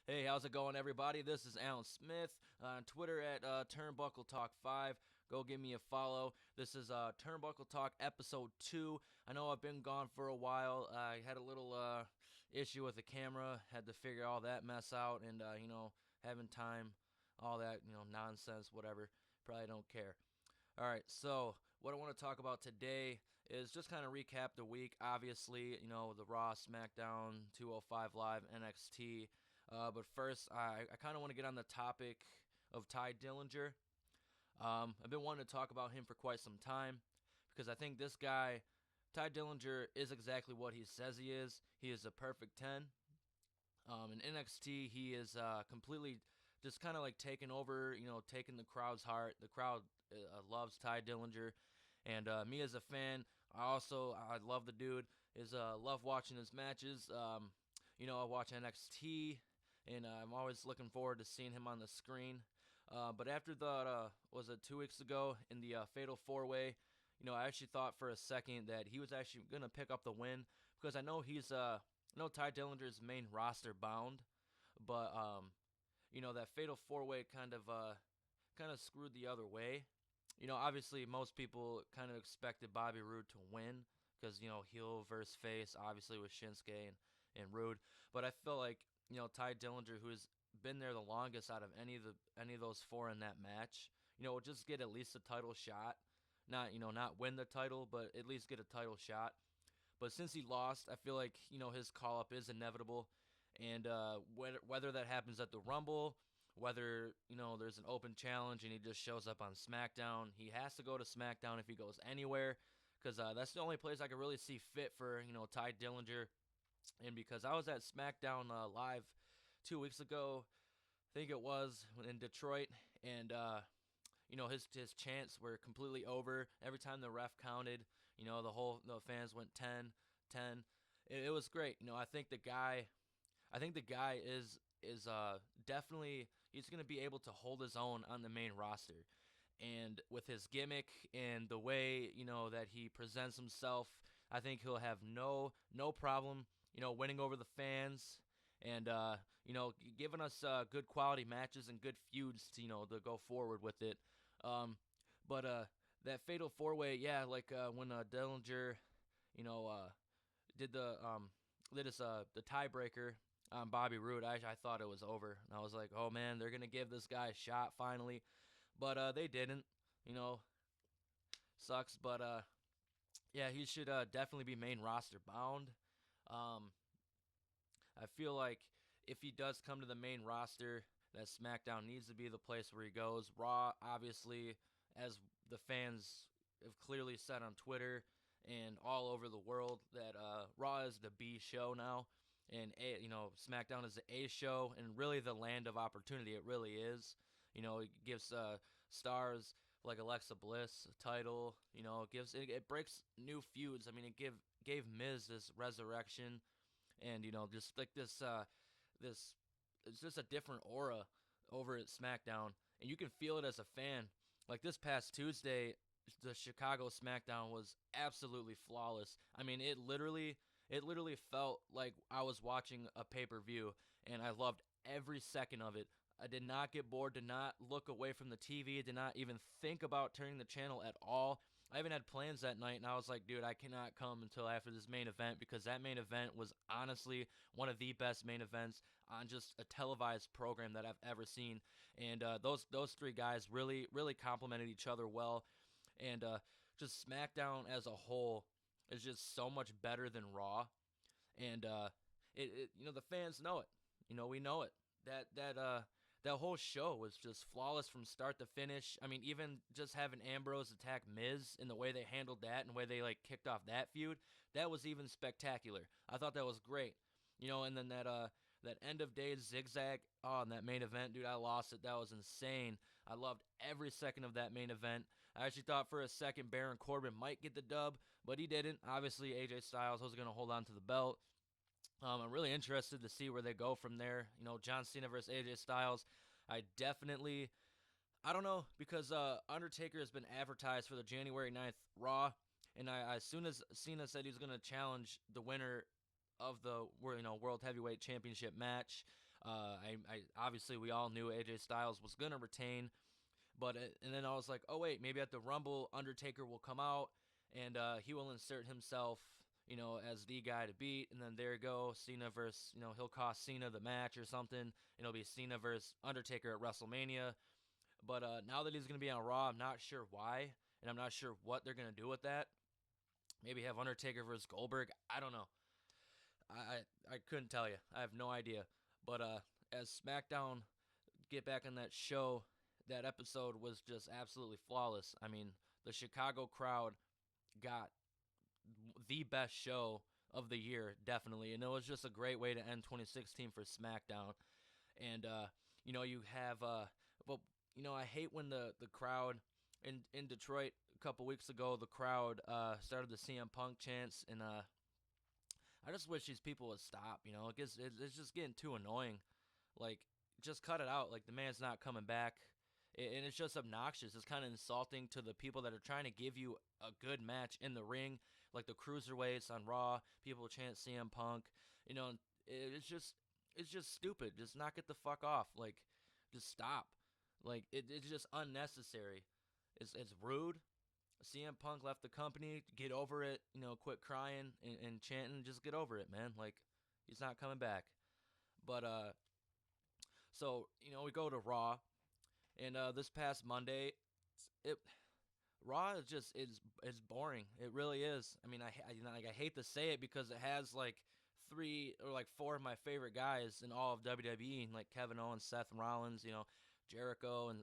Hey, how's it going, everybody? This is Alan Smith on Twitter at Turnbuckle Talk 5. Go give me a follow. This is Turnbuckle Talk episode 2. I know I've been gone for a while. I had a little issue with the camera. Had to figure all that mess out and, having time, all that, nonsense, whatever. Probably don't care. All right, so what I want to talk about today is just kind of recap the week. Obviously, the Raw, SmackDown, 205 Live, NXT. But first, I kind of want to get on the topic of Ty Dillinger. I've been wanting to talk about him for quite some time because I think this guy, Ty Dillinger, is exactly what he says he is. He is a perfect 10. In NXT, he is completely just kind of like taking over, taking the crowd's heart. The crowd loves Ty Dillinger. And me as a fan, I love the dude. Love watching his matches. I watch NXT, and I'm always looking forward to seeing him on the screen. But after was it 2 weeks ago in the Fatal 4-Way, I actually thought for a second that he was actually going to pick up the win because I know Ty Dillinger's main roster bound, but that Fatal 4-Way kind of screwed the other way. Obviously most people kind of expected Bobby Roode to win because heel versus face, obviously with Shinsuke and Roode. But I feel like Ty Dillinger, who has been there the longest out of any of those four in that match, will just get at least a title shot. Not win the title, but at least get a title shot. But since he lost, I feel like his call up is inevitable, and whether that happens at the Rumble, whether there's an open challenge and he just shows up on SmackDown, he has to go to SmackDown if he goes anywhere, because that's the only place I could really see fit for Ty Dillinger. And because I was at SmackDown Live 2 weeks ago, I think it was in Detroit, and his chants were completely over. Every time the ref counted, the fans went 10, 10. It was great. I think the guy is definitely, he's going to be able to hold his own on the main roster. And with his gimmick and the way, that he presents himself, I think he'll have no problem, winning over the fans and giving us good quality matches and good feuds to go forward with it. But that Fatal 4-Way, yeah, like when Dillinger, you know, uh, did the tiebreaker on Bobby Roode, I thought it was over. And I was like, oh man, they're gonna give this guy a shot finally, but they didn't. You know, sucks. But yeah, he should definitely be main roster bound. Um, I feel like if he does come to the main roster, that SmackDown needs to be the place where he goes. Raw, obviously, as the fans have clearly said on Twitter and all over the world, that Raw is the B show now, and SmackDown is the A show, and really the land of opportunity. It really is. It gives stars like Alexa Bliss a title. It breaks new feuds. I mean, it gave Miz this resurrection, and just like this it's just a different aura over at SmackDown, and you can feel it as a fan. Like this past Tuesday, the Chicago SmackDown was absolutely flawless. I mean, it literally felt like I was watching a pay-per-view, and I loved every second of it. I did not get bored, did not look away from the TV, did not even think about turning the channel at all. I even had plans that night, and I was like, dude, I cannot come until after this main event, because that main event was honestly one of the best main events on just a televised program that I've ever seen. And those three guys really, really complemented each other well. And just SmackDown as a whole is just so much better than Raw. And the fans know it. We know it. That whole show was just flawless from start to finish. I mean, even just having Ambrose attack Miz and the way they handled that and the way they like kicked off that feud, that was even spectacular. I thought that was great. And then that end of days zigzag in that main event, dude, I lost it. That was insane. I loved every second of that main event. I actually thought for a second Baron Corbin might get the dub, but he didn't. Obviously, AJ Styles was going to hold on to the belt. I'm really interested to see where they go from there. John Cena versus AJ Styles. I don't know, because Undertaker has been advertised for the January 9th Raw, and as soon as Cena said he was going to challenge the winner of the World Heavyweight Championship match, I obviously we all knew AJ Styles was gonna retain, but and then I was like, oh wait, maybe at the Rumble Undertaker will come out and he will insert himself, as the guy to beat, and then there you go, Cena versus, he'll cost Cena the match or something, and it'll be Cena versus Undertaker at WrestleMania. But now that he's gonna be on Raw, I'm not sure why, and I'm not sure what they're gonna do with that. Maybe have Undertaker versus Goldberg. I don't know. I couldn't tell you. I have no idea. But as SmackDown get back on that show, that episode was just absolutely flawless. I mean, the Chicago crowd got the best show of the year, definitely, and it was just a great way to end 2016 for SmackDown. And you have, but I hate when the crowd in Detroit a couple weeks ago, the crowd started the CM Punk chants, and I just wish these people would stop. It's just getting too annoying. Like, just cut it out. Like, the man's not coming back. And it's just obnoxious. It's kind of insulting to the people that are trying to give you a good match in the ring, like the cruiserweights on Raw. People chant CM Punk. It's just stupid. Just knock it the fuck off. Like, just stop. Like, it's just unnecessary. It's rude. CM Punk left the company. Get over it. Quit crying and chanting. Just get over it, man. Like, he's not coming back. But so we go to Raw, and this past Monday, it Raw is boring. It really is. I mean, I hate to say it because it has like three or like four of my favorite guys in all of WWE, like Kevin Owens, Seth Rollins, Jericho, and